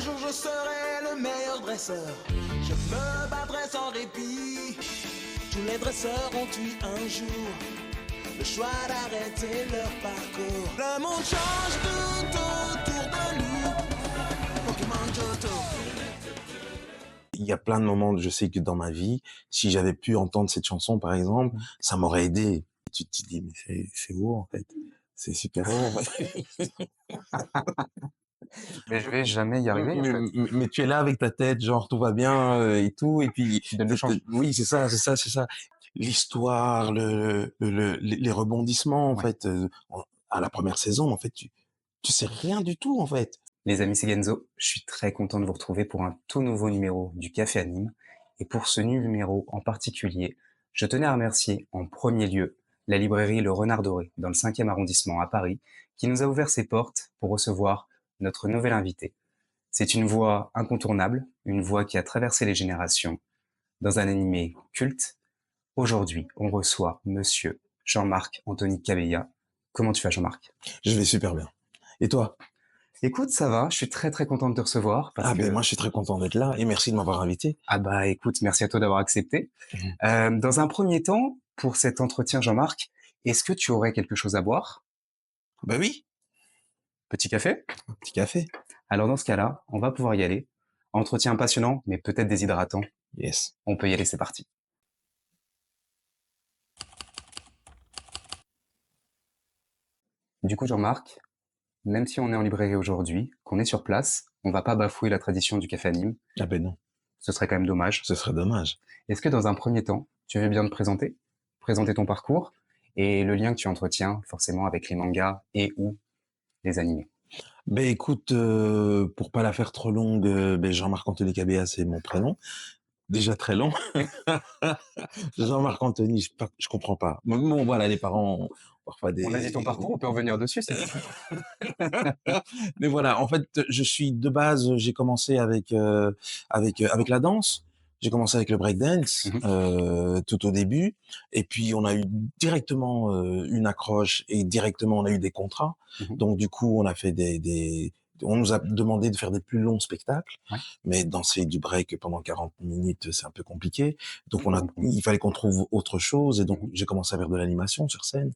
Un jour je serai le meilleur dresseur. Je me battrai sans répit. Tous les dresseurs ont eu un jour le choix d'arrêter leur parcours. Le monde change tout autour de nous. Pokémon Johto. Il y a plein de moments, je sais que dans ma vie, si j'avais pu entendre cette chanson, par exemple, ça m'aurait aidé. Tu te dis, mais c'est beau, en fait. C'est super beau, en fait. Mais je vais jamais y arriver, en fait. Mais tu es là avec ta tête, genre, tout va bien, et tout, et puis... Tu donnes le change. Oui, c'est ça. L'histoire, les rebondissements, en fait, à la première saison, en fait, tu sais rien du tout, en fait. Les amis, c'est Genzo. Je suis très content de vous retrouver pour un tout nouveau numéro du Café Anime. Et pour ce numéro en particulier, je tenais à remercier en premier lieu la librairie Le Renard Doré dans le 5e arrondissement à Paris, qui nous a ouvert ses portes pour recevoir notre nouvel invité. C'est une voix incontournable, une voix qui a traversé les générations dans un animé culte. Aujourd'hui, on reçoit monsieur Jean-Marc Anthony Cabella. Comment tu vas, Jean-Marc? Je vais super bien. Et toi? Écoute, ça va, je suis très très content de te recevoir. Ben moi je suis très content d'être là et merci de m'avoir invité. Ah bah écoute, merci à toi d'avoir accepté. Dans un premier temps, pour cet entretien, Jean-Marc, est-ce que tu aurais quelque chose à boire? Bah oui, Petit café? un petit café. Alors dans ce cas-là, on va pouvoir y aller. Entretien passionnant, mais peut-être déshydratant. Yes. On peut y aller, c'est parti. Du coup, Jean-Marc, même si on est en librairie aujourd'hui, qu'on est sur place, on va pas bafouer la tradition du café anime. Ah ben non, Ce serait quand même dommage. ce serait dommage. Est-ce que dans un premier temps, tu veux bien te présenter ton parcours et le lien que tu entretiens forcément avec les mangas et ou les animés? Ben écoute, pour pas la faire trop longue, ben Jean-Marc Anthony Cabella, c'est mon prénom. Déjà très long. Jean-Marc Anthony, je comprends pas. Bon, voilà, les parents ont parfois des... On a dit ton parcours, on peut revenir dessus, c'est Mais voilà, en fait, je suis de base, j'ai commencé avec la danse. J'ai commencé avec le breakdance tout au début, et puis on a eu directement une accroche et directement on a eu des contrats. Donc du coup, on a fait on nous a demandé de faire des plus longs spectacles, mais danser du break pendant 40 minutes, c'est un peu compliqué. Donc il fallait qu'on trouve autre chose, et donc j'ai commencé à faire de l'animation sur scène.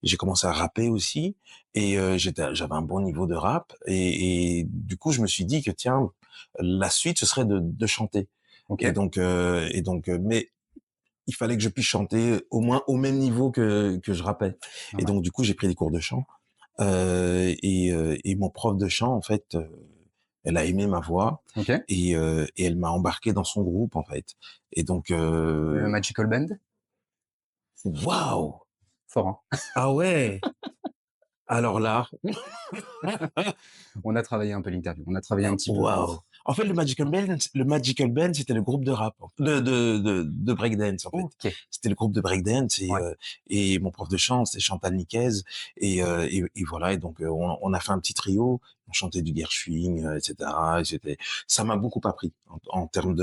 J'ai commencé à rapper aussi, et j'avais un bon niveau de rap, et du coup je me suis dit que tiens, la suite ce serait de chanter. Et donc mais il fallait que je puisse chanter au moins au même niveau que je rappais. Et donc du coup j'ai pris des cours de chant, et mon prof de chant en fait, elle a aimé ma voix, et elle m'a embarqué dans son groupe en fait. Et donc le Magical Band. Waouh, Fort, hein. Ah ouais. Alors là, on a travaillé un peu l'interview, on a travaillé un petit peu. Waouh. En fait, le Magical Band, c'était le groupe de rap, de breakdance, en fait. C'était le groupe de breakdance, et mon prof de chant, c'est Chantal Niquez, et voilà. Et donc, on a fait un petit trio, on chantait du Gershwin, etc. Et ça m'a beaucoup appris en termes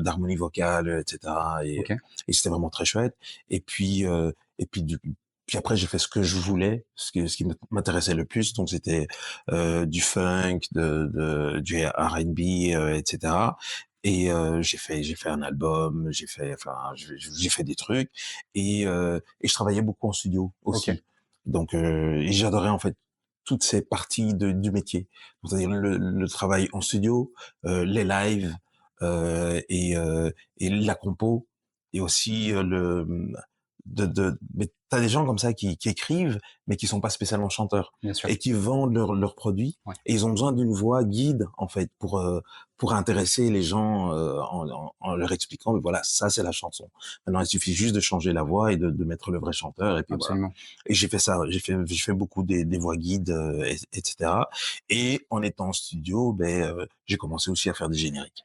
d'harmonie vocale, etc. Et c'était vraiment très chouette. Et puis après, j'ai fait ce que je voulais, ce qui m'intéressait le plus. Donc, c'était du funk, du R&B, etc. Et j'ai fait un album, j'ai fait des trucs, et je travaillais beaucoup en studio aussi. Donc, et j'adorais en fait toutes ces parties du métier, c'est-à-dire le travail en studio, les lives, et la compo, et aussi mais t'as des gens comme ça qui écrivent, mais qui sont pas spécialement chanteurs, et qui vendent leurs produits, et ils ont besoin d'une voix guide en fait pour intéresser les gens, en leur expliquant, mais voilà, ça c'est la chanson. Maintenant, il suffit juste de changer la voix et de mettre le vrai chanteur, et puis voilà. Et j'ai fait ça, j'ai fait beaucoup des voix guides, etc. Et en étant en studio, j'ai commencé aussi à faire des génériques.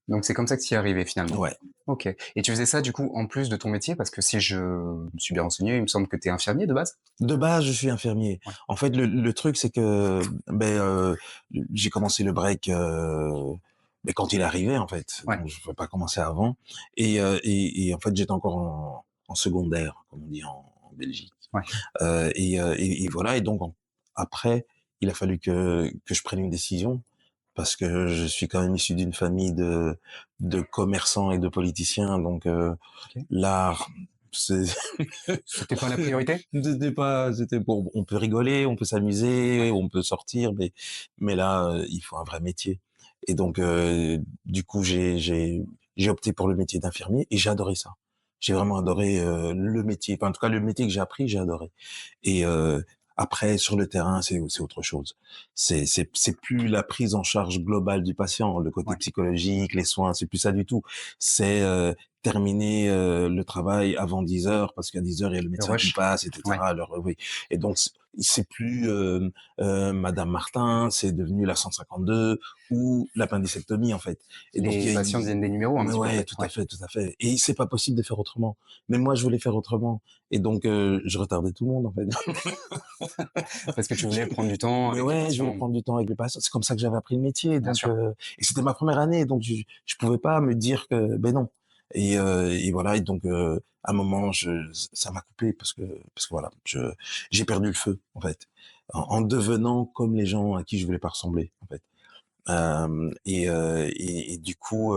Donc c'est comme ça que tu y es arrivé finalement. Ouais. Ok. Et tu faisais ça du coup en plus de ton métier, parce que si je me suis bien renseigné, il me semble que tu es infirmier de base. De base, je suis infirmier. En fait, le truc c'est que j'ai commencé le break quand il est arrivé en fait. Donc, je ne pouvais pas commencer avant. Et en fait, j'étais encore en secondaire, comme on dit en Belgique. Et voilà. Et donc après, il a fallu que je prenne une décision. parce que je suis quand même issu d'une famille de commerçants et de politiciens, donc OK. l'art, c'est C'était pas la priorité? c'était bon, on peut rigoler, on peut s'amuser, on peut sortir, mais là, il faut un vrai métier. Et donc, du coup, j'ai opté pour le métier d'infirmier et j'ai adoré ça. J'ai vraiment adoré le métier. Enfin, en tout cas, le métier que j'ai appris, j'ai adoré. Et après, sur le terrain, c'est autre chose. C'est plus la prise en charge globale du patient, le côté Ouais. psychologique, les soins, c'est plus ça du tout. C'est terminer le travail avant 10 heures parce qu'à 10 heures il y a le Le médecin qui rush? passe, Ouais. etc. Alors oui. Et donc c'est plus Madame Martin, c'est devenu la 152 ou l'appendicectomie en fait. Et donc Les patients deviennent des numéros un mais petit peu, en ouais, fait? tout à Ouais. fait, tout à fait. Et c'est pas possible de faire autrement. Mais moi, je voulais faire autrement. Et donc, je retardais tout le monde, en fait. Parce que tu voulais prendre du temps Mais avec les ouais, je voulais patients. prendre du temps avec les patients. C'est comme ça que j'avais appris le métier. Bien Donc, sûr. et c'était ma première année, donc je pouvais pas me dire que, ben non. Et voilà. Et donc, à un moment, ça m'a coupé parce que voilà, j'ai perdu le feu, en fait, en devenant comme les gens à qui je voulais pas ressembler, en fait. Et du coup,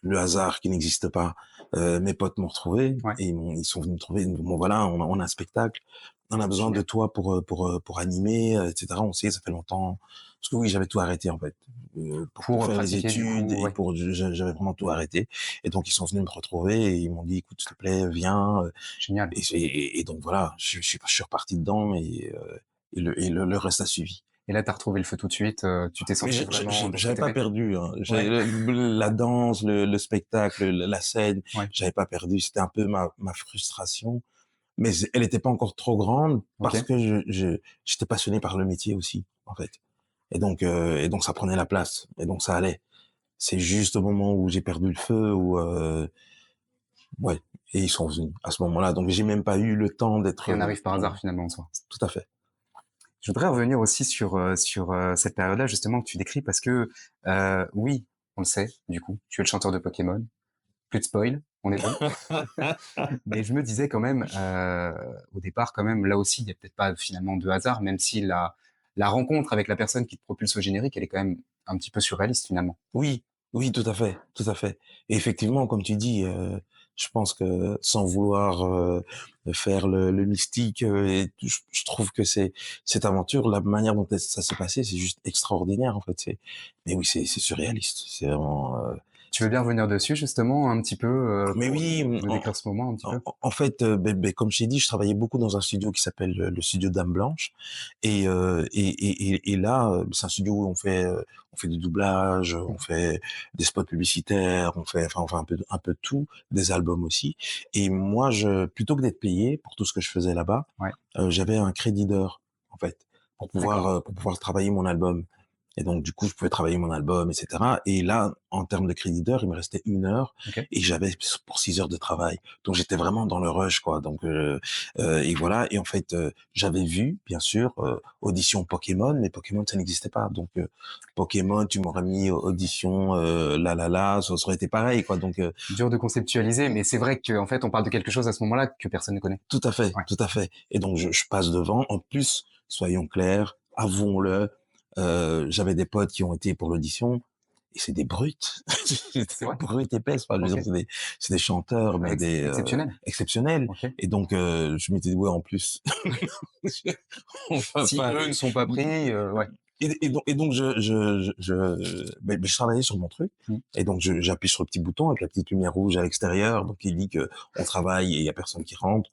le hasard qui n'existe pas. Mes potes m'ont retrouvé Ouais. et ils sont venus me trouver. Bon voilà, on a un spectacle, on a besoin de Génial. toi pour animer, etc. On sait, ça fait longtemps. Parce que oui, j'avais tout arrêté en fait pour Pour, faire les pratiquer du études coup, et ouais. j'avais vraiment tout arrêté. Et donc ils sont venus me retrouver et ils m'ont dit, écoute, s'il te plaît, viens. Génial. Et donc voilà, je suis reparti dedans et le reste a suivi. Et là, tu as retrouvé le feu tout de suite, tu t'es Mais senti vraiment dans ce que j'avais tu pas aimais? perdu, hein. Ouais, La danse, le spectacle, la scène, ouais. j'avais pas perdu. C'était un peu ma frustration, mais elle était pas encore trop grande parce OK. que j'étais passionné par le métier aussi, en fait. Et donc ça prenait la place. Et donc ça allait. C'est juste au moment où j'ai perdu le feu où, ouais, et ils sont venus à ce moment-là. Donc j'ai même pas eu le temps d'être, Rien n'arrive par hasard finalement en soi. tout à fait. Je voudrais revenir aussi sur cette période-là justement que tu décris parce que, oui, on le sait, du coup, tu es le chanteur de Pokémon. Plus de spoil, on est bon. Mais je me disais quand même, au départ quand même, là aussi, il y a peut-être pas finalement de hasard, même si la rencontre avec la personne qui te propulse au générique, elle est quand même un petit peu surréaliste finalement. Oui, oui, tout à fait, tout à fait. Et effectivement, comme tu dis, je pense que sans vouloir faire le mystique, et je trouve que cette aventure, la manière dont ça s'est passé, c'est juste extraordinaire en fait. Mais oui, c'est surréaliste. C'est vraiment. Tu veux bien revenir dessus justement un petit peu, Mais pour oui, nous décrire ce moment un petit peu? en fait, comme je t'ai dit, je travaillais beaucoup dans un studio qui s'appelle le studio Dame Blanche, et là, c'est un studio où on fait du doublage, Mmh. on fait des spots publicitaires, on fait un peu de tout, des albums aussi. Et moi, plutôt que d'être payé pour tout ce que je faisais là-bas, Ouais, j'avais un crédit d'heure, en fait, d'accord. pour pouvoir travailler mon album. Et donc, du coup, je pouvais travailler mon album, etc. Et là, en termes de crédit d'heure, il me restait 1 heure OK. et j'avais pour 6 heures de travail. Donc, j'étais vraiment dans le rush, quoi. Donc, et voilà. Et en fait, j'avais vu, bien sûr, audition Pokémon, mais Pokémon, ça n'existait pas. Donc, Pokémon, tu m'aurais mis audition, ça aurait été pareil, quoi. Donc, Dur de conceptualiser, mais c'est vrai qu'en fait, on parle de quelque chose à ce moment-là que personne ne connaît. tout à fait, Ouais. tout à fait. Et donc, je passe devant. En plus, soyons clairs, avouons-le, j'avais des potes qui ont été pour l'audition et c'est des brutes. C'est C'est des vrai? brutes épaisses. Enfin, je veux OK. dire, c'est des chanteurs, mais Exceptionnel. exceptionnels. OK. Et donc, je m'étais dit, ouais, en plus, on va Si pas. eux ne sont pas pris, ouais. Et donc, je travaillais sur mon truc. Mmh. Et donc, j'appuie sur le petit bouton avec la petite lumière rouge à l'extérieur. Donc, il dit que on travaille et il y a personne qui rentre.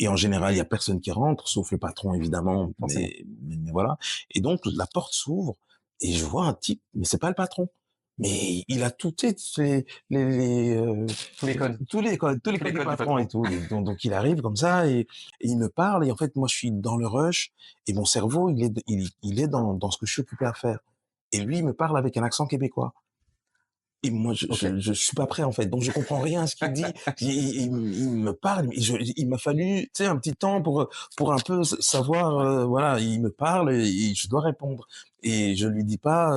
Et en général, il y a personne qui rentre, sauf le patron, évidemment. Forcément. Mais voilà. Et donc, la porte s'ouvre et je vois un type, mais c'est pas le patron. Mais il a tout, tu sais, Tous les codes. tous les Tous les codes du codes du patron et patron. tout. Donc, il arrive comme ça et il me parle. Et en fait, moi, je suis dans le rush et mon cerveau, il est dans ce que je suis occupé à faire. Et lui, il me parle avec un accent québécois. Et moi, OK. je suis pas prêt, en fait, donc je comprends rien à ce qu'il dit. Il me parle, mais il m'a fallu, tu sais, un petit temps pour un peu savoir, voilà, il me parle et je dois répondre. Et je lui dis pas,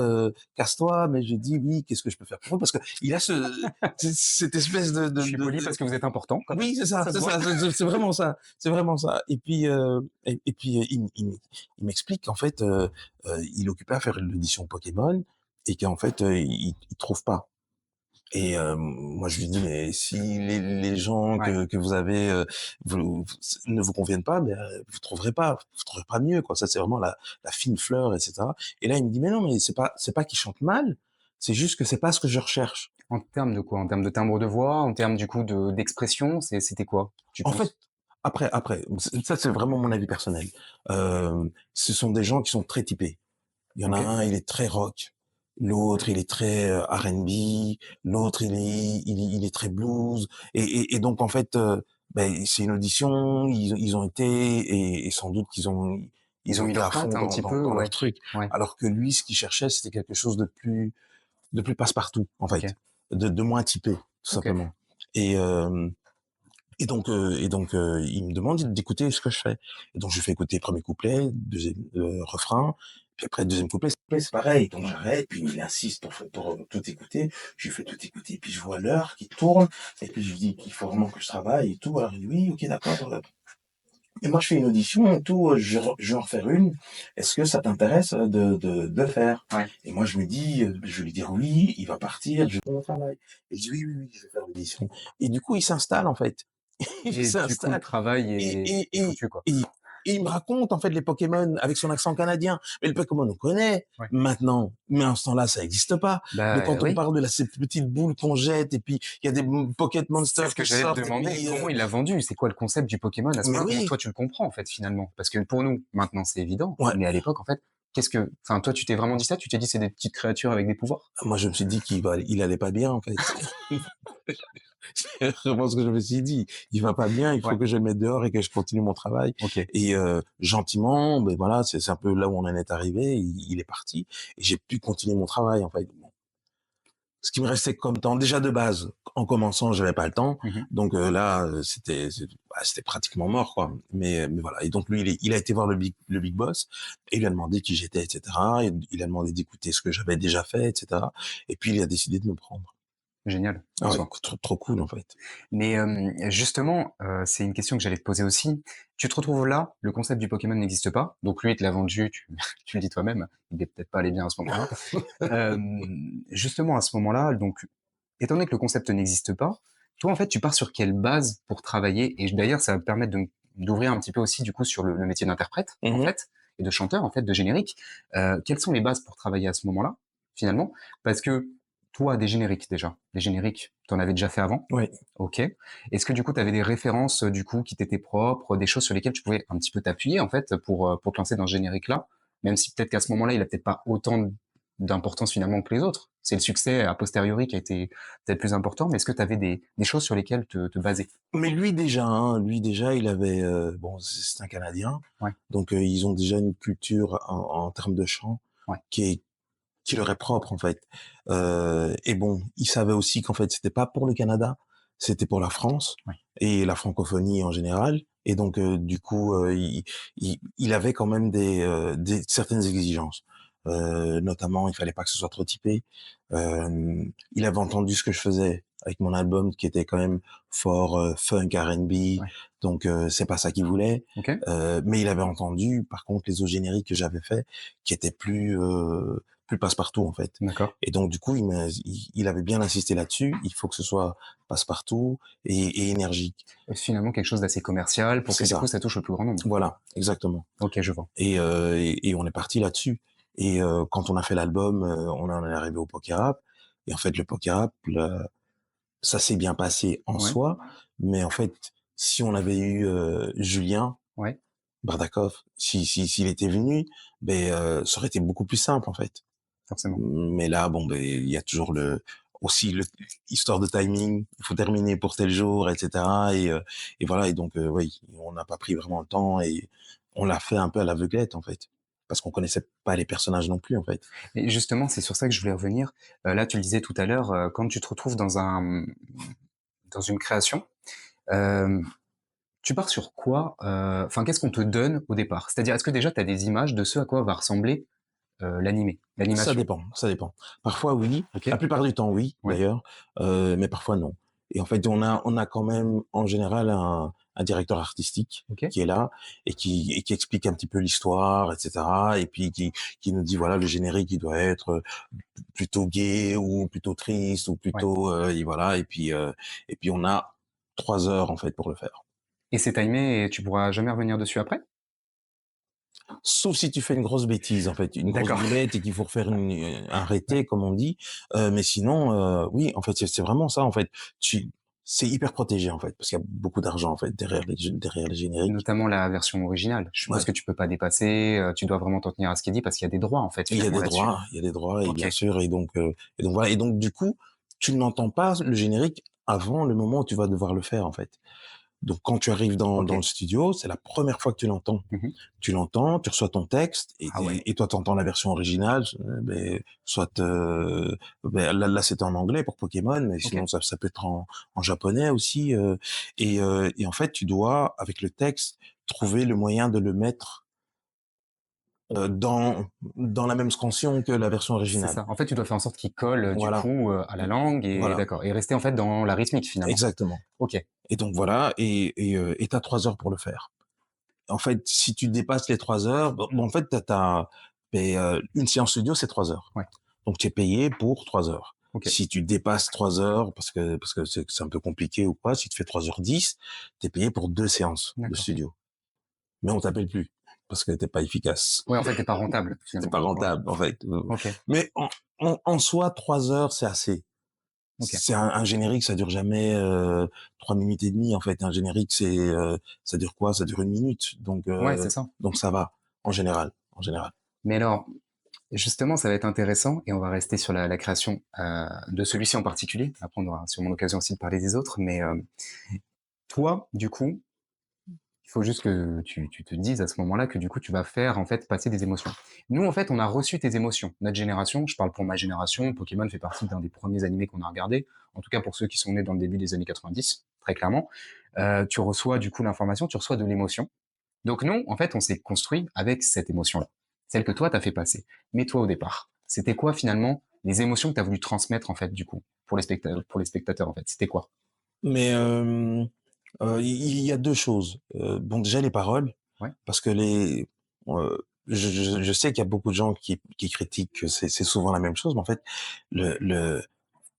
«Casse-toi», mais je dis: «Oui, qu'est-ce que je peux faire pour vous?» parce qu'il a cette espèce Je suis poli parce que vous êtes important quand même. oui, c'est ça, Ça se c'est voit. ça, c'est vraiment ça, c'est vraiment ça. Et puis, il m'explique qu'en fait, il est occupé à faire l'audition Pokémon et qu'en fait, il trouve pas. Et moi je lui dis: «Mais si les gens Ouais. que vous avez, ne vous conviennent pas, ben, vous trouverez pas mieux, quoi. Ça, c'est vraiment la fine fleur et cetera». Et là, il me dit: «Mais non, mais c'est pas qu'il chante mal, c'est juste que c'est pas ce que je recherche». En termes de quoi? En termes de timbre de voix? En termes du coup d'expression? C'était quoi, tu En fait, penses? après, ça, c'est vraiment mon avis personnel. Ce sont des gens qui sont très typés. Il y en a OK. un, il est très rock, l'autre, il est très, R&B, l'autre, il est très blues et donc en fait, c'est une audition, ils ont été et sans doute Ils ils ont ont mis été à leur fond patte un petit peu? dans leur Ouais. truc. Ouais. Alors que lui, ce qu'il cherchait, c'était quelque chose de plus passe-partout, en OK. fait, de moins typé, tout OK. simplement. Et hem il me demande d'écouter ce que je fais. Et donc je lui fais écouter le 1er couplet, 2e, refrain, puis après le 2e couplet, c'est pareil. Donc j'arrête, puis il insiste pour tout écouter. Je lui fais tout écouter, puis je vois l'heure qui tourne, et puis je lui dis qu'il faut vraiment que je travaille et tout. Alors il dit: «Oui, OK, d'accord, et moi je fais une audition et tout, je vais en refaire une. Est-ce que ça t'intéresse, de le faire?» Ouais. Et moi je me dis, je vais lui dire oui, il va partir, je vais faire mon travail. Et il dit: «Oui, oui, oui, je vais faire l'audition». Et du coup, il s'installe, en fait. Il Et du coup, le s'installe travail et est et est et foutu, quoi. et et il me raconte, en fait, les Pokémon avec son accent canadien. Mais le Pokémon, on connaît Ouais. maintenant, mais en ce temps-là, ça n'existe pas. Donc Bah, quand on oui. parle de ces petites boules qu'on jette et puis il y a des Pocket C'est Monsters ce que qui j'allais te sortent et demander. puis, Comment il l'a vendu? C'est quoi le concept du Pokémon à ce mais moment-là? Comment oui, toi tu le comprends en fait finalement? Parce que pour nous, maintenant c'est évident, ouais. mais à l'époque en fait, enfin toi tu t'es vraiment dit ça? Tu t'es dit c'est des petites créatures avec des pouvoirs? Moi, je me suis dit il allait pas bien, en fait. C'est vraiment ce que je me suis dit. Il va pas bien, il Ouais, faut que je le mette dehors et que je continue mon travail. OK, Et gentiment, ben voilà, c'est un peu là où on en est arrivé. Il est parti et j'ai pu continuer mon travail, en fait. Bon. Ce qui me restait comme temps, déjà de base, en commençant, j'avais pas le temps. mmh Donc là, c'était pratiquement mort, quoi. Mais voilà. Et donc lui, il a été voir le big boss et il lui a demandé qui j'étais, etc. Et il a demandé d'écouter ce que j'avais déjà fait, etc. Et puis il a décidé de me prendre. génial en Ah ouais, soi. trop cool, en fait. Mais justement, c'est une question que j'allais te poser aussi. Tu te retrouves là, le concept du Pokémon n'existe pas, donc lui il te l'a vendu, tu tu le dis toi-même, il est peut-être pas allé bien à ce moment-là. Justement à ce moment-là, donc étant donné que le concept n'existe pas, toi, en fait, tu pars sur quelle base pour travailler? Et d'ailleurs, ça va me permettre d'ouvrir un petit peu aussi, du coup, sur le métier d'interprète, en Mmh. fait, et de chanteur, en fait, de générique. Quelles sont les bases pour travailler à ce moment-là, finalement? Parce que toi, des génériques déjà, des génériques, tu en avais déjà fait avant? Ouais. OK. Est-ce que du coup, tu avais des références, du coup, qui t'étaient propres, des choses sur lesquelles tu pouvais un petit peu t'appuyer, en fait, pour te lancer dans ce générique-là? Même si peut-être qu'à ce moment-là, il a peut-être pas autant d'importance finalement que les autres. C'est le succès a posteriori qui a été peut-être plus important, mais est-ce que tu avais des choses sur lesquelles te baser? Mais lui déjà, il avait, bon, c'est un Canadien, Ouais, donc ils ont déjà une culture en termes de chant ouais, qui est qui leur est propre, en fait. Et bon, il savait aussi qu'en fait, c'était pas pour le Canada, c'était pour la France ouais. et la francophonie en général. Et donc du coup, il avait quand même des certaines exigences. Notamment, il fallait pas que ce soit trop typé. Il avait entendu ce que je faisais avec mon album qui était quand même fort, funk, R&B, Ouais. donc c'est pas ça qu'il voulait. OK, Mais il avait entendu, par contre, les autres génériques que j'avais faits qui étaient plus passe-partout, en fait. d'accord. Et donc du coup, il avait bien insisté là-dessus. Il faut que ce soit passe-partout et énergique. Finalement quelque chose d'assez commercial pour que C'est du coup ça. ça touche le plus grand nombre. Voilà, exactement. OK, je vois. Et on est parti là-dessus. Et quand on a fait l'album, on en est arrivé au Poké Rap. Et en fait, le Poké Rap, ça s'est bien passé en Ouais, soi. Mais en fait, si on avait eu Julien ouais, Bardakov, s'il était venu, ça aurait été beaucoup plus simple, en fait. forcément. Mais là, bon, il y a toujours aussi histoire de timing. Il faut terminer pour tel jour, etc. Et voilà. Et donc, oui, on n'a pas pris vraiment le temps et on l'a fait un peu à l'aveuglette, en fait. parce qu'on connaissait pas les personnages non plus, en fait. Et justement, c'est sur ça que je voulais revenir. Là, tu le disais tout à l'heure, quand tu te retrouves dans une création, hem, tu pars sur quoi? Enfin, qu'est-ce qu'on te donne au départ? C'est-à-dire, est-ce que déjà tu as des images de ce à quoi va ressembler, Ça l'animation? dépend, ça dépend. Parfois oui, la OK. plupart du temps oui, Ouais. d'ailleurs, mais parfois non. Et en fait, on a quand même, en général, un directeur artistique OK. qui est là et qui explique un petit peu l'histoire, et cetera, et puis qui nous dit, voilà, le générique, il doit être, plutôt gai ou plutôt triste ou Ouais. plutôt, et voilà, et puis on a 3 heures, en fait, pour le faire. Et c'est timé et tu pourras jamais revenir dessus après? Sauf si tu fais une grosse bêtise, en fait, une grosse D'accord. boulette et qu'il faut refaire un rété, comme on dit. Mais sinon, oui, en fait, c'est vraiment ça, en fait. C'est hyper protégé, en fait, parce qu'il y a beaucoup d'argent, en fait, derrière les génériques. Notamment la version originale. Je suppose Ouais. que tu peux pas dépasser, tu dois vraiment t'en tenir à ce qui est dit parce qu'il y a des droits, en fait, Il y a finalement des là-dessus. droits, il y a des droits, et OK. bien sûr, et donc voilà. Et donc, du coup, tu n'entends pas le générique avant le moment où tu vas devoir le faire, en fait. Donc, quand tu arrives dans le OK. studio, c'est la première fois que tu l'entends. Mmh. Tu l'entends, tu reçois ton texte, Ah ouais. et toi, tu entends la version originale, soit, là, c'était en anglais pour Pokémon, mais OK. sinon, ça peut être en japonais aussi, et en fait, tu dois, avec le texte, trouver le moyen de le mettre, dans la même scansion que la version C'est originale. ça. En fait, tu dois faire en sorte qu'il colle, du Voilà, coup, à la langue et voilà, d'accord et rester, en fait, dans la rythmique, finalement. exactement. OK. Et donc voilà, et tu 3 heures pour le faire. En fait, si tu dépasses les 3 heures, en fait, une séance studio, c'est 3 heures. Ouais. Donc tu es payé pour 3 heures. OK. Si tu dépasses 3 heures parce que c'est un peu compliqué ou quoi, si tu fais 3h10, tu es payé pour 2 séances de D'accord. studio. Mais on t'appelle plus parce que tu pas efficace. Ouais, en fait, tu pas rentable, Tu finalement. pas Ouais. rentable, en fait. OK. Mais en soi, 3 heures, c'est assez. OK. C'est un générique, ça dure jamais, 3 minutes et demie, en fait. Un générique, ça dure quoi? Ça dure 1 minute. Ouais, c'est ça. Donc ça va, en général, en général. Mais alors, justement, ça va être intéressant et on va rester sur la création, de celui-ci en particulier. Après, on aura sûrement l'occasion aussi de parler des autres, mais, toi, du coup, il faut juste que tu te dises à ce moment-là que du coup, tu vas faire en fait passer des émotions. Nous, en fait, on a reçu tes émotions. Notre génération, je parle pour ma génération, Pokémon fait partie d'un des premiers animés qu'on a regardé. En tout cas, pour ceux qui sont nés dans le début des années 90, très clairement. Tu reçois du coup l'information, tu reçois de l'émotion. Donc nous, en fait, on s'est construit avec cette émotion-là, celle que toi, t'as fait passer. Mais toi, au départ, c'était quoi finalement les émotions que tu as voulu transmettre en fait du coup pour les spectateurs en fait, c'était quoi? Mais il y a 2 choses. Bon, déjà les paroles, Ouais, parce que je sais qu'il y a beaucoup de gens qui critiquent que c'est souvent la même chose, mais en fait, le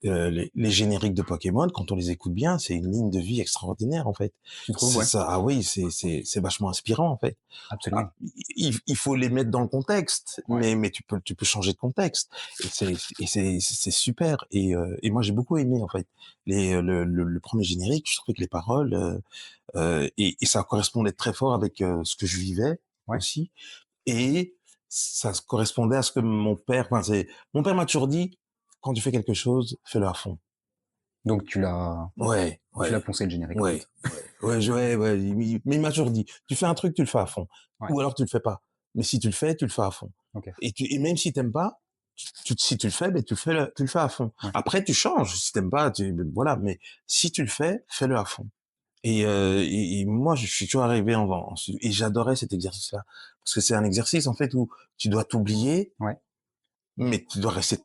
les génériques de Pokémon, quand on les écoute bien, c'est une ligne de vie extraordinaire, en fait. tu trouves? C'est Ouais, ça, ah oui, c'est vachement inspirant, en fait. Ah, absolument. il faut les mettre dans le contexte, Ouais. mais tu peux changer de contexte, c'est super. Et moi, j'ai beaucoup aimé, en fait, le 1er générique. Je trouvais que les paroles, et ça correspondait très fort avec, ce que je vivais Ouais. aussi, et ça se correspondait à ce que mon père m'a toujours dit: «Quand tu fais quelque chose, fais-le à fond». Donc Ouais, tu l'as ouais, poncé le générique en ouais, fait. ouais, mais il m'a toujours dit: «Tu fais un truc, tu le fais à fond, Ouais, ou alors tu le fais pas. Mais si tu le fais, tu le fais à fond, OK. et même si t'aimes pas, si tu le fais, tu le fais à fond. Ouais. Après tu changes, si t'aimes pas, voilà, mais si tu le fais, fais-le à fond». Et moi, je suis toujours arrivé et j'adorais cet exercice-là. Parce que c'est un exercice, en fait, où tu dois t'oublier, Ouais. mais tu dois rester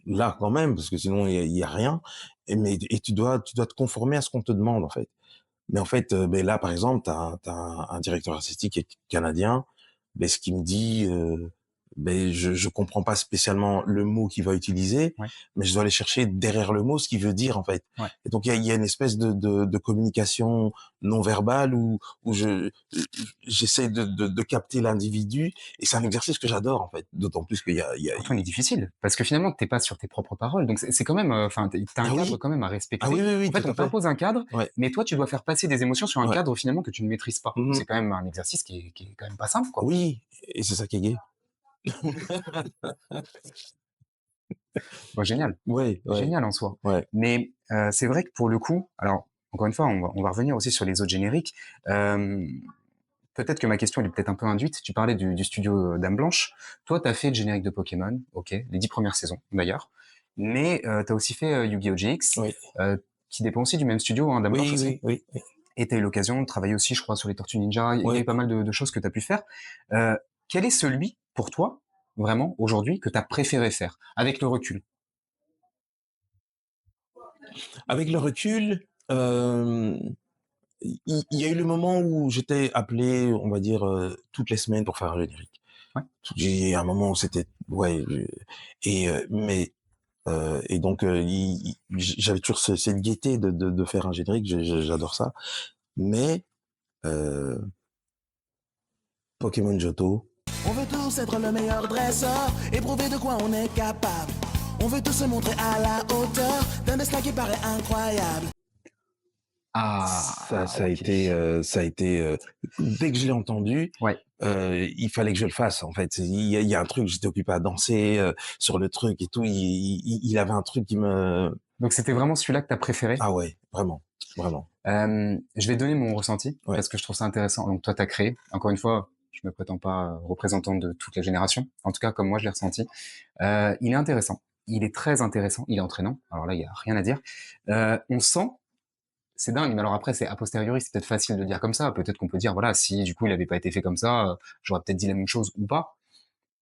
là quand même, parce que sinon il y a rien. Et tu dois te conformer à ce qu'on te demande, en fait. Mais en fait, là, par exemple, t'as un directeur artistique qui est canadien. Ce qu'il me dit, je comprends pas spécialement le mot qu'il va utiliser, Ouais. mais je dois aller chercher derrière le mot ce qu'il veut dire, en fait. Ouais. Et donc il y a une espèce de communication non verbale où j'essaie de capter l'individu, et c'est un exercice que j'adore, en fait. D'autant plus Pourtant il est difficile parce que finalement tu es pas sur tes propres paroles donc c'est quand même, enfin tu as un ah cadre oui, quand même à ah oui, respecter. oui, En oui, fait, tout on à fait. t'impose un cadre, Ouais, mais toi tu dois faire passer des émotions sur un ouais. cadre finalement que tu ne maîtrises pas. Mmh. C'est quand même un exercice qui est quand même pas simple quoi. Oui, et c'est ça qui est gai. Bah, génial, Ouais, ouais, génial en soi. ouais. Mais, c'est vrai que pour le coup alors encore une fois on va revenir aussi sur les autres génériques. Hem peut-être que ma question elle est peut-être un peu induite. Tu parlais du studio Dame Blanche. Toi, tu as fait le générique de Pokémon, ok, les 10 premières saisons d'ailleurs. Mais tu as aussi fait Yu-Gi-Oh! GX, Oui, qui dépend aussi du même studio, hein, Dame Blanche oui, aussi. oui, oui, oui. Et tu as eu l'occasion de travailler aussi, je crois, sur les Tortues Ninja. Il y a eu Oui. pas mal de choses que tu as pu faire. Quel est celui, pour toi, vraiment, aujourd'hui, que tu as préféré faire, avec le recul? Avec le recul, il y a eu le moment où j'étais appelé, on va dire, toutes les semaines pour faire un générique. Ouais. J'ai un moment où c'était ouais, mais et donc j'avais toujours cette gaieté de faire un générique, j'adore ça. Mais Pokémon Johto, On veut tous être le meilleur dresseur et prouver de quoi on est capable. On veut tous se montrer à la hauteur d'un destin qui paraît incroyable. ça a OK. été, dès que je l'ai entendu, Ouais. il fallait que je le fasse en fait. Il y a un truc, j'étais occupé à danser sur le truc et tout. Il avait un truc qui me... Donc c'était vraiment celui-là que tu as préféré? Ah ouais, vraiment, vraiment. Je vais donner mon ressenti Ouais. parce que je trouve ça intéressant. Donc toi, tu as créé. Encore une fois, je me prétends pas représentant de toutes les générations. En tout cas, comme moi, je l'ai ressenti. Il est intéressant. Il est très intéressant. Il est entraînant. Alors là, il y a rien à dire. On sent, c'est dingue. Mais alors après, c'est a posteriori, c'est peut-être facile de dire comme ça. Peut-être qu'on peut dire, voilà, si du coup il avait pas été fait comme ça, j'aurais peut-être dit la même chose ou pas.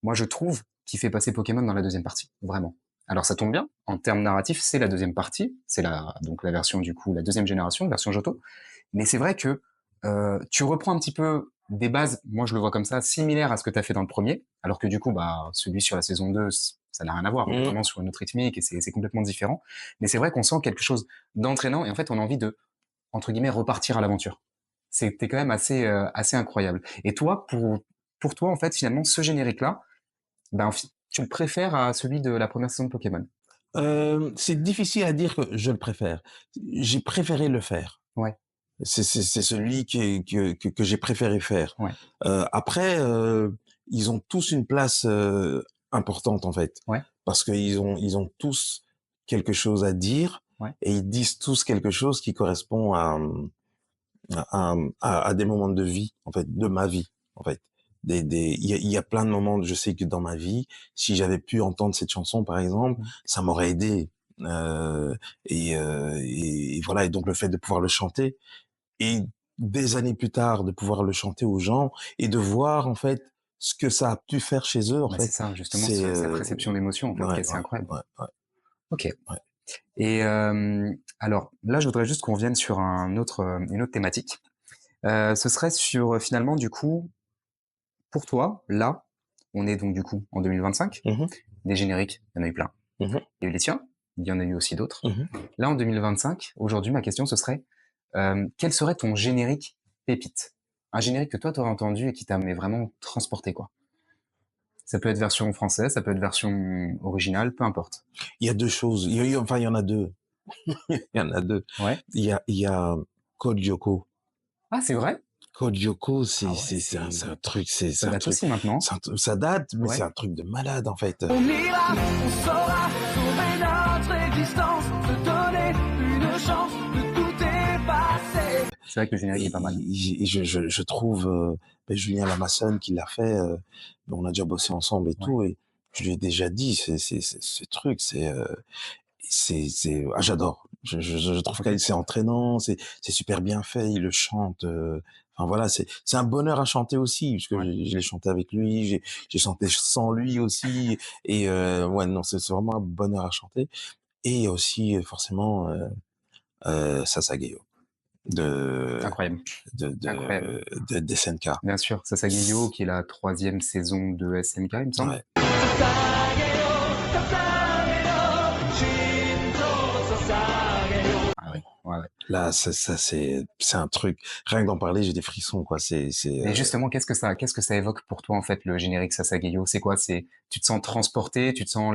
Moi, je trouve qu'il fait passer Pokémon dans la deuxième partie, vraiment. Alors ça tombe bien, en termes narratifs, c'est la deuxième partie, c'est donc la version du coup, la deuxième génération, la version Johto. Mais c'est vrai que tu reprends un petit peu des bases, moi je le vois comme ça, similaires à ce que tu as fait dans le premier, alors que du coup, bah, celui sur la saison 2, ça n'a rien à voir, on est vraiment sur une autre rythmique et c'est complètement différent. Mais c'est vrai qu'on sent quelque chose d'entraînant et en fait on a envie de, entre guillemets, repartir à l'aventure. C'était quand même assez incroyable. Et toi, pour toi, en fait, finalement, ce générique-là, ben, tu le préfères à celui de la première saison de Pokémon? C'est difficile à dire que je le préfère. J'ai préféré le faire. Ouais, C'est celui que j'ai préféré faire. ouais, Après, ils ont tous une place importante en fait, ouais, parce qu'ils ont tous quelque chose à dire ouais. et ils disent tous quelque chose qui correspond à des moments de vie en fait, de ma vie en fait. Il y a plein de moments, je sais que dans ma vie, si j'avais pu entendre cette chanson par exemple, Mmh. ça m'aurait aidé. Et voilà, et donc le fait de pouvoir le chanter et des années plus tard de pouvoir le chanter aux gens et de voir en fait ce que ça a pu faire chez eux en Bah, c'est fait, ça, justement, c'est cette réception d'émotion, en fait, qui ouais, est assez ouais, incroyable. ouais, ouais, OK. ouais. Et alors là, je voudrais juste qu'on revienne sur une autre thématique. Ce serait sur, finalement, du coup, pour toi, là, on est donc du coup en 2025, Mmh. des génériques, il y en a eu plein. Mmh. Il y a eu les tiens, il y en a eu aussi d'autres. Mmh. Là, en 2025, aujourd'hui, ma question, ce serait, quel serait ton générique pépite? Un générique que toi, tu aurais entendu et qui t'a mais vraiment transporté, quoi. Ça peut être version française, ça peut être version originale, peu importe. Il y a 2 choses, enfin il y en a 2. Il y en a 2. Ouais. Il y a Code Lyoko. Ah, c'est vrai? Code Lyoko, Ah ouais, c'est un truc, c'est ça un date truc, aussi maintenant. ça date, mais Ouais. c'est un truc de malade en fait. On ira, on saura sauver notre existence, se donner une chance de tout effacer. C'est vrai que le générique est pas mal. Et je trouve Julien Lamassogne qui l'a fait, on a déjà bossé ensemble et Ouais. tout, et je lui ai déjà dit, ce truc, j'adore. Je trouve que c'est entraînant, c'est super bien fait, il le chante. Enfin voilà, c'est un bonheur à chanter aussi, puisque Ouais. je l'ai chanté avec lui, j'ai chanté sans lui aussi, et ouais non, c'est vraiment un bonheur à chanter. Et aussi forcément Sasageyo de Incroyable, incroyable. d'SNK. Bien sûr, Sasageyo, qui est la 3e saison de SNK, il me semble. Ouais. Ah ouais, ouais, ouais. Là, c'est un truc. Rien que d'en parler, j'ai des frissons, quoi. Mais justement, qu'est-ce que ça évoque pour toi, en fait, le générique Sasageyo? C'est quoi? Tu te sens transporté, tu te sens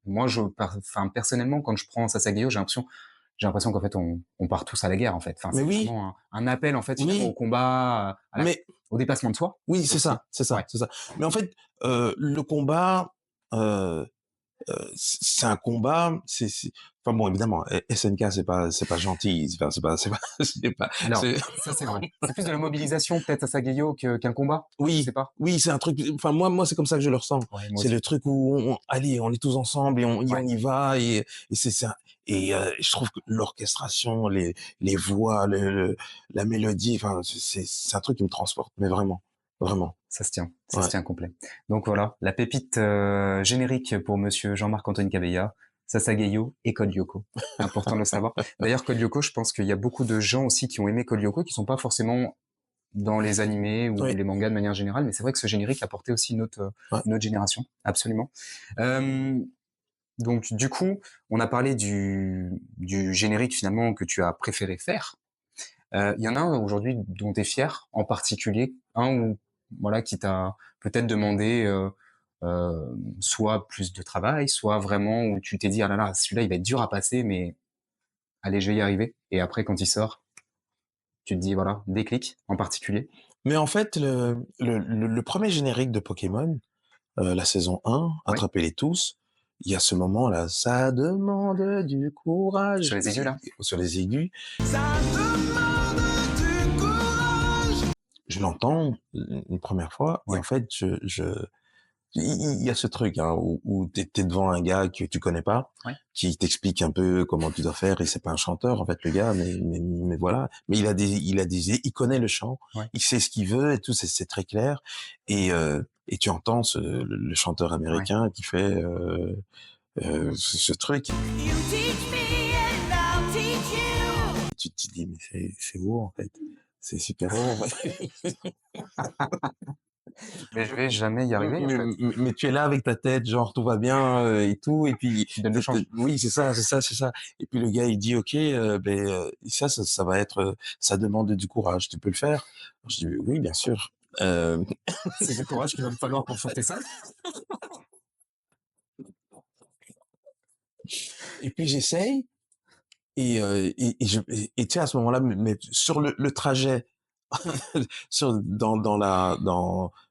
moi, enfin, personnellement, quand je prends Sasageyo, j'ai l'impression qu'en fait, on part tous à la guerre, en fait. Enfin, Mais c'est oui, vraiment un appel, en fait, finalement, au oui, combat, mais au dépassement de soi oui, c'est aussi. ça, c'est ça, Ouais, c'est ça. Mais en fait, le combat, heu, c'est un combat, enfin bon, évidemment, SNK, c'est pas gentil, c'est pas, Alors, ça c'est vrai. C'est plus de la mobilisation peut-être à Sagayo qu'un combat. Je sais oui, pas. oui, c'est un truc, enfin moi, c'est comme ça que je le ressens. Ouais, moi C'est aussi. le truc où allez, on est tous ensemble et on Ouais. y va et c'est ça. Et je trouve que l'orchestration, les voix, la mélodie, enfin, c'est un truc qui me transporte, mais vraiment, vraiment. Ça se Ouais. tient complet. Donc voilà, la pépite générique pour monsieur Jean-Marc Antoine Cabella, Sasageyo et Code Lyoko. Important de le savoir. D'ailleurs, Code Lyoko, je pense qu'il y a beaucoup de gens aussi qui ont aimé Code Lyoko, qui sont pas forcément dans les animés ou Oui. les mangas de manière générale, mais c'est vrai que ce générique a porté aussi Ouais. une autre génération, absolument. Donc du coup, on a parlé du générique finalement que tu as préféré faire. Il y en a un aujourd'hui dont tu es fier, en particulier, un où, voilà, qui t'a peut-être demandé soit plus de travail, soit vraiment où tu t'es dit, ah là là, celui-là, il va être dur à passer, mais allez, je vais y arriver. Et après, quand il sort, tu te dis, voilà, déclic en particulier. Mais en fait, le premier générique de Pokémon, la saison 1, Ouais. Attrapez-les tous, il y a ce moment-là, ça demande du courage. Sur les aigus, là. Sur les aigus. Ça demande du courage. Je l'entends une première fois, et Ouais. en fait, il y a ce truc hein, où t'es devant un gars que tu connais pas, Ouais. qui t'explique un peu comment tu dois faire, et c'est pas un chanteur en fait le gars, mais voilà. Mais il connaît le chant, Ouais. il sait ce qu'il veut et tout, c'est très clair. Et tu entends le chanteur américain qui fait ce truc. You teach me and I'll teach you. Tu te dis mais c'est haut en fait, c'est super haut. En fait. Mais je vais jamais y arriver, en fait. Mais tu es là avec ta tête, genre tout va bien et tout, et puis Tu donnes le change. oui, c'est ça, c'est ça, c'est ça. Et puis le gars il dit ok, ça va être, ça demande du courage, tu peux le faire. Alors, je dis oui, bien sûr. C'est du courage qu'il va me falloir pour chanter ça. Et puis j'essaye et tu sais à ce moment-là, mais sur le trajet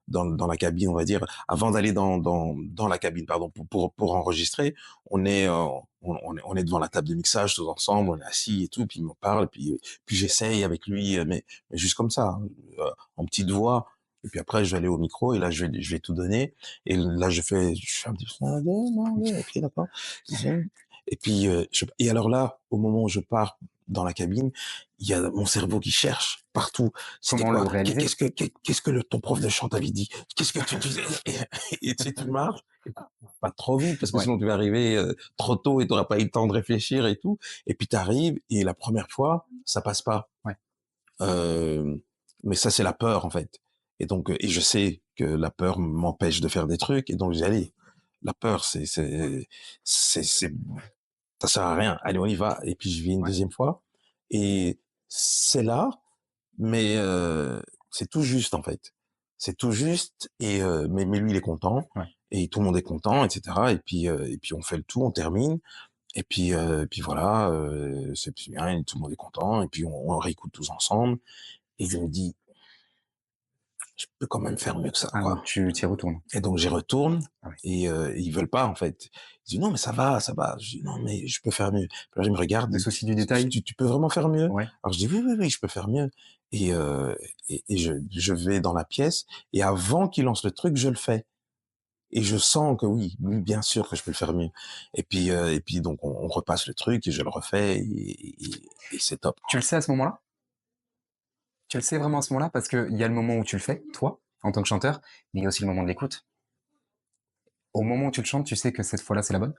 dans la cabine, on va dire, avant d'aller dans la cabine, pardon, pour enregistrer, on est devant la table de mixage tous ensemble, on est assis et tout, puis il me parle, puis j'essaye avec lui, mais juste comme ça, hein, en petite voix. Et puis après, je vais aller au micro et là, je vais tout donner. Et là, je fais un petit peu, ok, d'accord. Et puis, et alors là, au moment où je pars dans la cabine, il y a mon cerveau qui cherche partout. C'était Comment le quoi? réaliser? Qu'est-ce que ton prof de chant t'avait dit? Qu'est-ce que tu disais? Et tu sais, tu marches, pas trop vite, parce que Ouais. sinon tu vas arriver trop tôt et tu n'auras pas eu le temps de réfléchir et tout. Et puis tu arrives, et la première fois, ça passe pas. Ouais. Mais ça, c'est la peur, en fait. Et donc, et je sais que la peur m'empêche de faire des trucs, et donc j'ai allez, la peur, ça sert à rien. Allez, on y va. Et puis je vis une deuxième fois, et c'est là, mais c'est tout juste en fait. C'est tout juste, et mais lui il est content, Ouais. et tout le monde est content, etc. Et puis on fait le tout, on termine, puis voilà, c'est bien, et tout le monde est content, et puis on réécoute tous ensemble, et je me dis, je peux quand même faire mieux que ça, Ah, quoi. donc tu t'y retournes. Et donc j'y retourne, Ah ouais. et ils veulent pas en fait. Ils disent non mais ça va, ça va. Je dis non mais je peux faire mieux. Puis là, ils me regardent. Le souci du détail. Tu peux vraiment faire mieux? Ouais. Alors je dis oui, oui, oui, je peux faire mieux. Et je vais dans la pièce, et avant qu'il lance le truc, je le fais. Et je sens que oui, bien sûr que je peux le faire mieux. Et puis donc on repasse le truc, et je le refais, et c'est top. Tu le sais à ce moment-là? Tu le sais vraiment à ce moment-là? Parce qu'il y a le moment où tu le fais, toi, en tant que chanteur, mais il y a aussi le moment de l'écoute. Au moment où tu le chantes, tu sais que cette fois-là, c'est la bonne?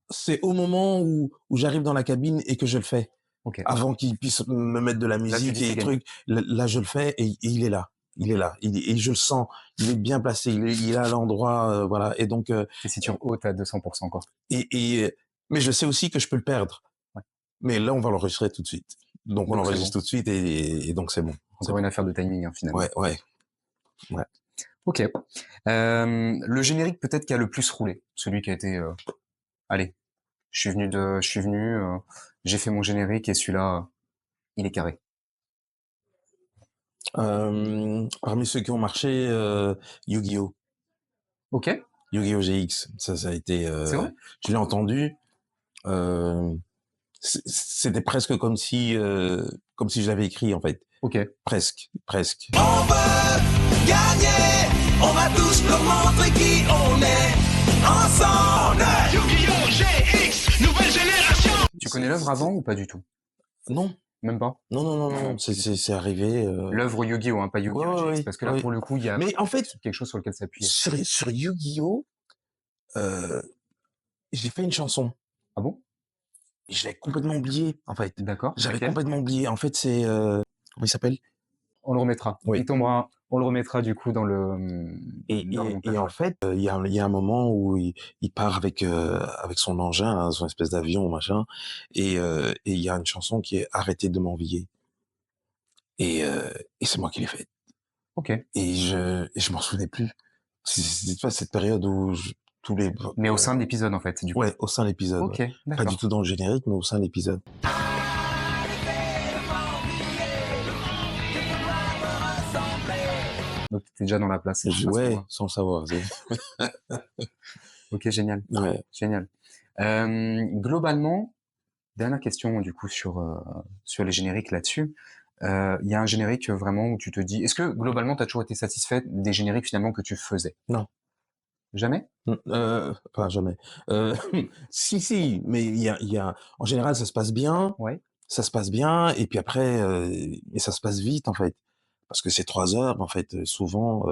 C'est au moment où j'arrive dans la cabine et que je le fais. Ok. Avant qu'il puisse me mettre de la tu musique dis et c'est des gagné. trucs, là je le fais, et il est là. Il est là. Et je le sens. Il est bien placé. Il est à l'endroit, voilà. Et donc, Tessiture haute à 200%, quoi. mais je sais aussi que je peux le perdre. Ouais. Mais là, on va l'enregistrer tout de suite. Donc on Donc, c'est l'enregistre bon. tout de suite, et donc c'est bon. Encore une affaire de timing, hein, finalement. Ouais, ouais. Ouais. Ok. Le générique peut-être qui a le plus roulé, celui qui a été, allez, je suis venu, j'ai fait mon générique et celui-là, il est carré. Parmi ceux qui ont marché, Yu-Gi-Oh! Ok. Yu-Gi-Oh! GX, ça a été, C'est vrai? je l'ai entendu, euh, c'était presque comme si je l'avais écrit, en fait. OK. Presque. On veut gagner, on va tous leur montrer qui on est. Ensemble, Yu-Gi-Oh! GX, nouvelle génération. Tu connais l'œuvre avant ou pas du tout? Non, Même pas? non, c'est arrivé. L'œuvre Yu-Gi-Oh! Hein, pas Yu-Gi-Oh! Ouais, ouais, GX, ouais, parce que là, ouais. pour le coup, il y a Mais en fait, quelque chose sur lequel s'appuyer. sur Yu-Gi-Oh! euh, j'ai fait une chanson. Ah bon? Je l'avais complètement oublié, en fait. D'accord. J'avais Laquelle? complètement oublié. En fait, c'est comment il s'appelle? On le remettra. Oui. Il tombera. On le remettra du coup dans le dans le montage. Et en fait, il y a un moment où il part avec son engin, là, son espèce d'avion, machin, et il y a une chanson qui est Arrêtez de m'envier. Et c'est moi qui l'ai faite. OK. Et je m'en souvenais plus. C'est pas cette période où tous les Mais au sein de l'épisode, en fait, du coup. ouais, au sein de l'épisode. OK, Ouais. Pas du d'accord. tout dans le générique, mais au sein de l'épisode. Donc tu étais déjà dans la place. à ce Ouais, moment-là. sans le savoir. OK, génial, Ouais. génial. Globalement, dernière question du coup sur les génériques là-dessus. Il y a un générique vraiment où tu te dis est-ce que globalement tu as toujours été satisfait des génériques finalement que tu faisais? Non. Jamais? Enfin, jamais. Euh, si, mais il y a, en général, Ouais. ça se passe bien, et puis après, et ça se passe vite, en fait. Parce que c'est 3 heures, en fait, souvent,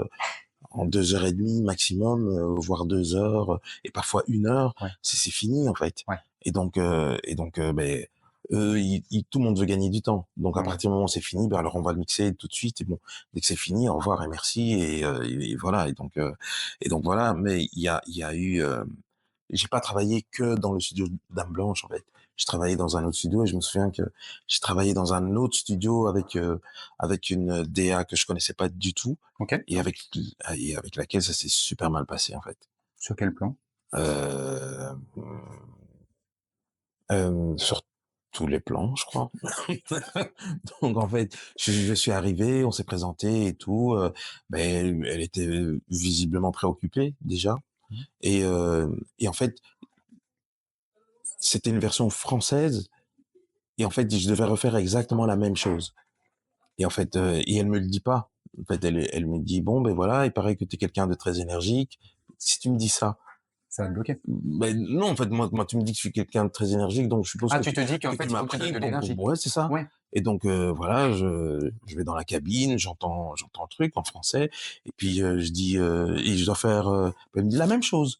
en 2 heures et demie maximum, voire 2 heures, et parfois 1 heure, Ouais. c'est fini, en fait. Ouais. Et donc, ben, eux, tout le monde veut gagner du temps. Donc, à Ouais. partir du moment où c'est fini, ben, alors on va le mixer tout de suite. Et bon, dès que c'est fini, au revoir et merci. Et voilà. Et donc voilà. Mais il y a eu, j'ai pas travaillé que dans le studio Dame Blanche, en fait. J'ai travaillé dans un autre studio, et je me souviens que j'ai travaillé dans un autre studio avec une DA que je connaissais pas du tout, OK. et avec laquelle ça s'est super mal passé, en fait. Sur quel plan? Euh, sur tous les plans, je crois. Donc en fait, je suis arrivé, on s'est présenté et tout. Ben, elle était visiblement préoccupée déjà, Mmh. et en fait, c'était une version française, et en fait, je devais refaire exactement la même chose. Et en fait, et elle me le dit pas. En fait, elle me dit bon, ben voilà, il paraît que tu es quelqu'un de très énergique. Si tu me dis ça, Ça va te bloquer. ben non, en fait, moi, tu me dis que je suis quelqu'un de très énergique, donc je suppose Ah, que tu te dis qu'en fait, tu il m'as faut que tu donnes pris de pour, l'énergie. ouais, c'est ça. Ouais. Et donc voilà, je vais dans la cabine, j'entends le truc en français, et puis je dis et je dois faire, elle me dit la même chose.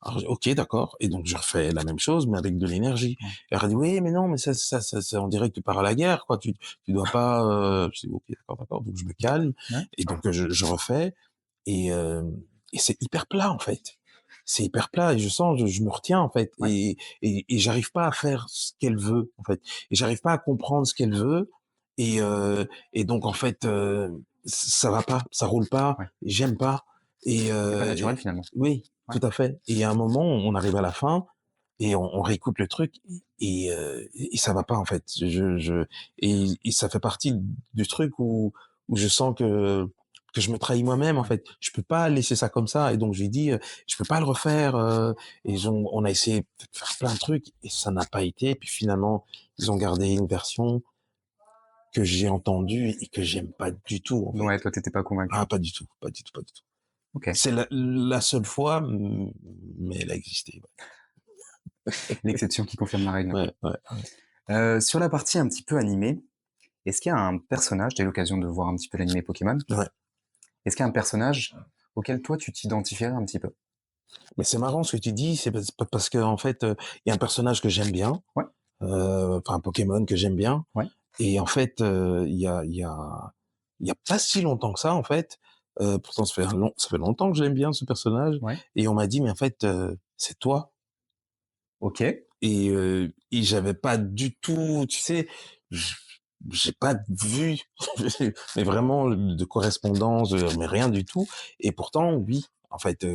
Alors, ok, d'accord. Et donc je refais la même chose, mais avec de l'énergie. Ouais. Et elle a dit oui, mais non, mais ça, on dirait que tu pars à la guerre, quoi. Tu dois pas. Je dis ok, d'accord. Donc je me calme, Ouais. et donc je refais, et c'est hyper plat, en fait. C'est hyper plat, et je sens, je me retiens, en fait, Ouais. et j'arrive pas à faire ce qu'elle veut, en fait, et j'arrive pas à comprendre ce qu'elle veut, et donc en fait, ça va pas, ça roule pas, Ouais. j'aime pas, et, C'est pas euh, naturel et- finalement. oui, Ouais. tout à fait. Et à un moment, on arrive à la fin, et on réécoute le truc, et ça va pas, en fait. Et ça fait partie du truc où je sens que je me trahis moi-même, en Ouais. fait. Je peux pas laisser ça comme ça, et donc j'ai dit je peux pas le refaire, on a essayé de faire plein de trucs, et ça n'a pas été. Et puis finalement, ils ont gardé une version que j'ai entendue et que j'aime pas du tout, en fait. Ouais, toi, t'étais pas convaincu. Ah, pas du tout, pas du tout, pas du tout. OK. C'est la seule fois, mais elle a existé. L'exception qui confirme la règle. Ouais. Sur la partie un petit peu animée, est-ce qu'il y a un personnage, tu as eu l'occasion de voir un petit peu l'animé Pokémon, Ouais. est-ce qu'il y a un personnage auquel toi tu t'identifiais un petit peu? Mais c'est marrant ce que tu dis, c'est parce que en fait, il y a un personnage que j'aime bien, Ouais. enfin un Pokémon que j'aime bien, Ouais. et en fait, il y a pas si longtemps que ça, en fait, pourtant ça fait longtemps que j'aime bien ce personnage, Ouais. et on m'a dit mais en fait, c'est toi. OK. Et j'avais pas du tout, tu sais, j j'ai pas vu, mais vraiment de correspondance, mais rien du tout. Et pourtant, oui, en fait,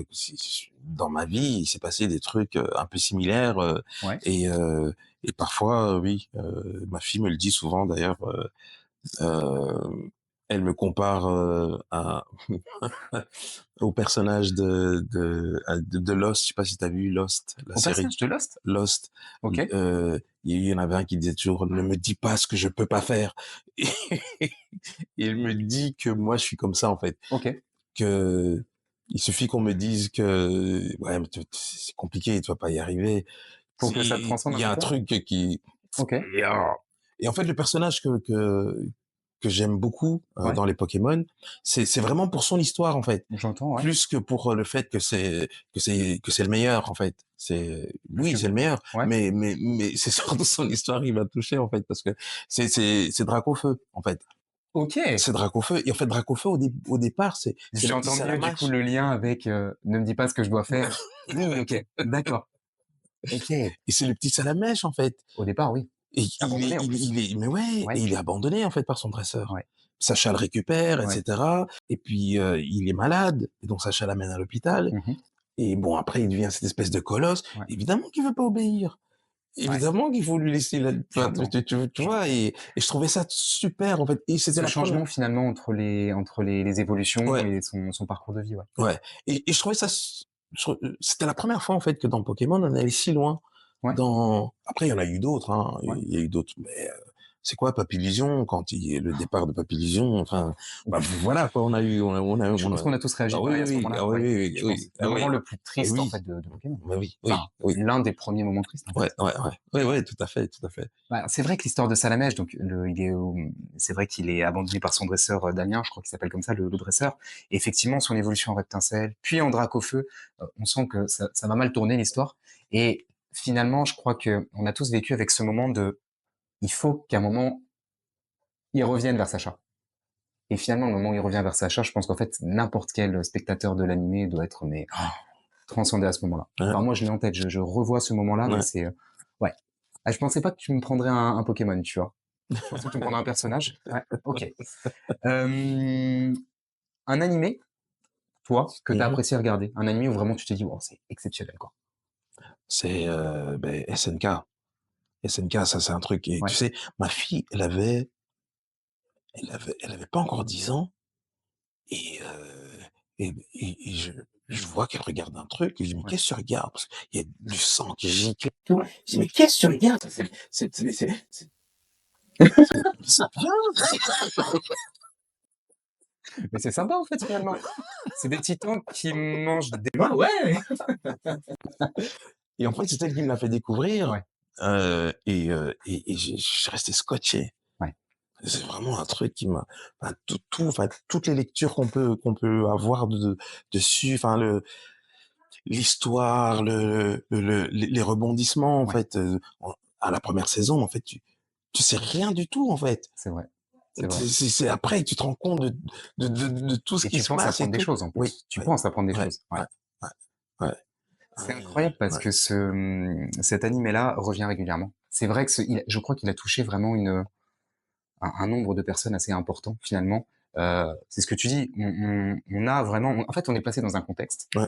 dans ma vie, il s'est passé des trucs, un peu similaires, Ouais. et parfois, oui, ma fille me le dit souvent d'ailleurs, heu, elle me compare, à au personnage de Lost. Je sais pas si tu as vu Lost, la Au série passage de Lost? Lost. OK, Il y en avait un qui disait toujours: «Ne me dis pas ce que je peux pas faire» et il me dit que moi je suis comme ça en fait, OK. que il suffit qu'on me dise que: «Ouais, mais c'est compliqué, tu vas pas y arriver». Pour C'est que ça te il transcende un y a petit un peu? truc qui OK, et en fait, le personnage que j'aime beaucoup, ouais, dans les Pokémon, c'est vraiment pour son histoire, en fait. j'entends, ouais. Plus que pour, le fait que c'est le meilleur, en fait. Que Oui, tu c'est le meilleur, ouais, mais c'est surtout son histoire qui m'a touché, en fait, parce que c'est Dracofeu, en fait. OK! C'est Dracofeu et en fait, Dracofeu, au départ, c'est le petit J'entends mieux du coup Salamèche le lien avec, «Ne me dis pas ce que je dois faire». Oui, OK, d'accord. OK. et c'est le petit Salamèche, en fait. Au départ, oui. Et Abandonné en plus. il est mais ouais, Ouais, et il est abandonné, en fait, par son dresseur. ouais, Sacha le récupère, et ouais. cetera, et puis, il est malade et donc Sacha l'amène à l'hôpital Mmh. et bon, après, il devient cette espèce de colosse. Ouais, Évidemment qu'il veut pas obéir. ouais, Évidemment qu'il faut lui laisser la enfin, j'entends. tu vois? Et je trouvais ça super, en fait, et c'était Ce la première. changement finalement entre les évolutions Ouais, et son parcours de vie, ouais. ouais, et je trouvais ça c'était la première fois, en fait, que dans Pokémon, on allait si loin Ouais, dans après, il y en a eu d'autres, hein, ouais. il y a eu d'autres, mais c'est quoi Papillusion, quand il le départ de Papillusion, enfin, bah, voilà quoi, Je on pense a qu'on a tous réagi ah pareil oui, à ce oui, moment-là, ah oui, ouais. oui, oui, Je oui, pense. Le ah moment oui, le plus et triste en oui, fait de Pokémon. bah oui, Enfin, oui, oui, l'un des premiers moments tristes en fait. ouais, ouais, ouais, ouais, ouais, tout à fait, tout à fait. Bah, c'est vrai que l'histoire de Salamèche, donc c'est vrai qu'il est abandonné par son dresseur, Damien, je crois qu'il s'appelle comme ça le dresseur. Et effectivement, son évolution en Reptincelle, puis en Dracofeu, on sent que ça va mal tourner l'histoire. Et finalement, je crois qu'on a tous vécu avec ce moment de il faut qu'à un moment, il revienne vers Sacha. Et finalement, le moment où il revient vers Sacha, je pense qu'en fait, n'importe quel spectateur de l'animé doit être mais transcendé à ce moment-là. Ouais, Enfin, moi, je l'ai en tête, je revois ce moment-là, mais ouais. c'est ouais. Ah, je pensais pas que tu me prendrais un Pokémon, tu vois. Je pensais que tu me prendrais un personnage. Ouais, ok. Euh, un animé, toi, que tu as Mmh. apprécié regarder, un animé où vraiment tu t'es dit, wow, c'est exceptionnel, quoi. C'est, beh, SNK. SNK, ça, c'est un truc, et Ouais, tu sais, ma fille, elle avait pas encore 10 ans. Et et je vois qu'elle regarde un truc et je dis: «Mais ouais. qu'est-ce que tu regardes?» Parce qu'il y a du sang qui gicle et tout. Je dis: «Mais qu'est-ce que tu regardes? Ça vient!» Mais c'est sympa, en fait, finalement. C'est des titans qui mangent des Ouais, ouais! Et en fait, c'est elle qui me l'a fait découvrir, ouais, et je suis resté scotché. ouais, C'est vraiment un truc qui m'a enfin enfin toutes les lectures qu'on peut avoir dessus, enfin l'histoire, les rebondissements, en ouais. fait, à la première saison, en fait, tu sais rien du tout, en fait. C'est vrai, c'est vrai. C'est après que tu te rends compte de tout ce Et qui tu se penses passe et apprendre des tout. choses, en Oui, plus. Tu oui, penses apprendre des ouais, choses. Ouais. ouais, ouais, ouais, C'est incroyable parce ouais, que cet animé-là revient régulièrement. C'est vrai que je crois qu'il a touché vraiment un nombre de personnes assez important finalement. C'est ce que tu dis. On a vraiment, en fait, on est placé dans un contexte ouais,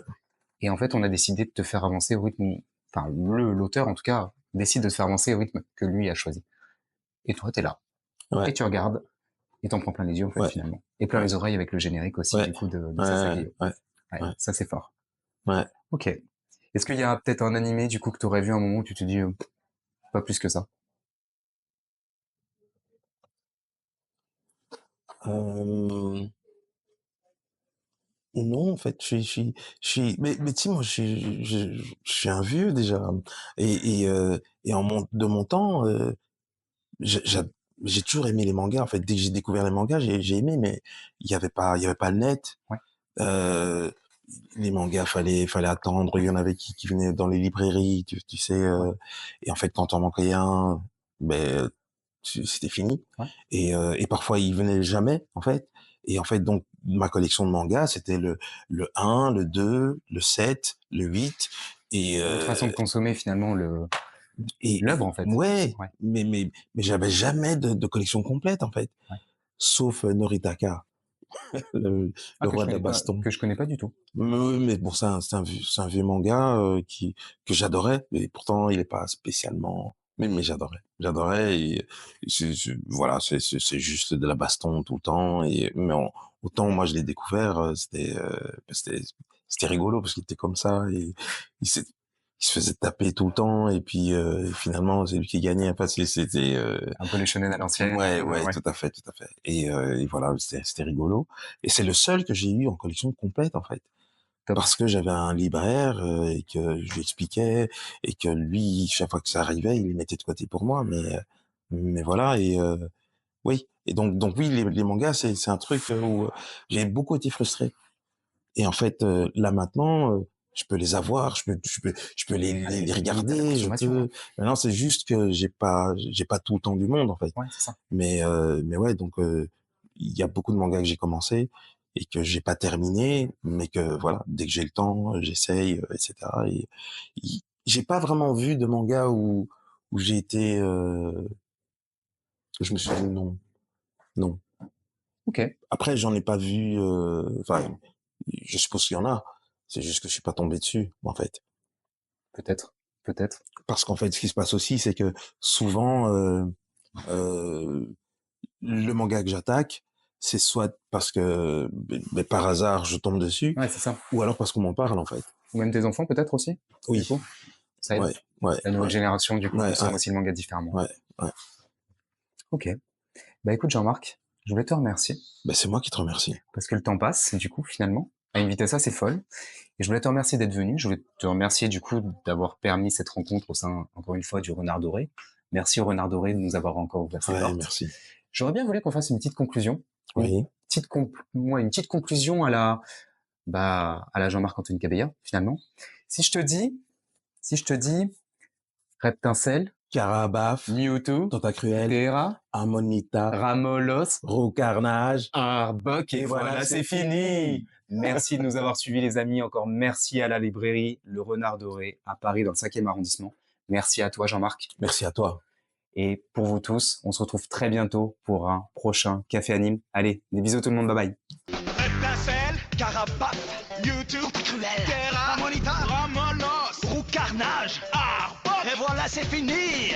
et en fait, on a décidé de te faire avancer au rythme. Enfin, l'auteur en tout cas décide de te faire avancer au rythme que lui a choisi. Et toi, t'es là ouais, et tu regardes et t'en prends plein les yeux en fait ouais, finalement et plein ouais, les oreilles avec le générique aussi ouais, du coup de ouais, Sasageyo. ouais, Ouais, ouais, ça c'est fort. ouais. Ok. Est-ce qu'il y a peut-être un animé du coup que tu aurais vu à un moment où tu te dis pas plus que ça? Hem, non, en fait, mais tu sais, moi, je suis un vieux déjà, et en mon temps, j'ai toujours aimé les mangas, en fait. Dès que j'ai découvert les mangas, j'ai aimé, mais il y avait pas le net. Ouais, Heu, les mangas, fallait attendre. Il y en avait qui venaient dans les librairies, tu sais, ouais, et en fait, quand on manquait un, ben, c'était fini. ouais. Et parfois, ils venaient jamais, en fait. Et en fait, donc, ma collection de mangas, c'était le 1, le 2, le 7, le 8, et Votre façon de consommer finalement l'œuvre en fait. ouais, Ouais, mais j'avais jamais de collection complète, en fait. ouais. Sauf, Noritaka, le Ah, le roi de la baston. que je connais pas du tout. Oui, mais bon, c'est un vieux manga, que j'adorais, et pourtant il est pas spécialement Mais j'adorais et voilà, c'est juste de la baston tout le temps mais autant moi je l'ai découvert, c'était rigolo parce qu'il était comme ça et il s'est il se faisait taper tout le temps et puis, finalement c'est lui qui gagnait. Enfin c'était, Un peu les shonen à l'ancienne, ouais, ouais, ouais. tout à fait et voilà, c'était rigolo et c'est le seul que j'ai eu en collection complète, en fait. Top. Parce que j'avais un libraire, et que je lui expliquais et que lui, chaque fois que ça arrivait, il les mettait de côté pour moi, mais voilà oui et donc oui, les mangas, c'est un truc, où, j'ai beaucoup été frustré et en fait, là maintenant, je peux les avoir, je peux les Limite à la regarder, je consommation, peux maintenant c'est juste que j'ai pas tout le temps du monde, en fait. ouais, c'est ça. Mais ouais, donc il y a beaucoup de mangas que j'ai commencé et que j'ai pas terminé, mais que voilà, dès que j'ai le temps, j'essaye, et cetera et j'ai pas vraiment vu de manga où j'ai été, je me suis dit: «Non, non». OK, Après j'en ai pas vu, enfin, je suppose qu'il y en a, c'est juste que je suis pas tombé dessus, en fait. peut-être, peut-être. Parce qu'en fait, ce qui se passe aussi, c'est que souvent, heu le manga que j'attaque, c'est soit parce que, par hasard, je tombe dessus, Ouais, c'est ça. ou alors parce qu'on m'en parle, en fait. Ou même tes enfants peut-être aussi, du Oui, coup? Ça aide. ouais, ouais, La nouvelle ouais, génération, du coup, ouais, consomme aussi le manga différemment. ouais, ouais. OK. Bah, écoute Jean-Marc, je voulais te remercier Ben, c'est moi qui te remercie. parce que le temps passe, du coup, finalement, à une vitesse assez folle. Et je voulais te remercier d'être venu. Je voulais te remercier, du coup, d'avoir permis cette rencontre au sein, encore une fois, du Renard Doré. Merci au Renard Doré de nous avoir encore ouvert ses Ouais, portes. merci. J'aurais bien voulu qu'on fasse une petite conclusion. Oui. Une petite conclusion à la Jean-Marc Anthony Cabella, finalement. Si je te dis, Reptincelle, Carabaf, Mewtwo, Tentacruel, Tera, Amonita, Ramolos, Roucarnage. Arbok, et voilà, c'est fini. Merci de nous avoir suivis, les amis. Encore merci à la librairie Le Renard Doré à Paris, dans le 5e arrondissement. Merci à toi, Jean-Marc. Merci à toi. Et pour vous tous, on se retrouve très bientôt pour un prochain Café Anime. Allez, des bisous tout le monde, bye bye. Reptincelle, Carapace, YouTube, Cruel, Terra, Monita, Ramolos, Roucarnage, Arbok, et voilà c'est fini.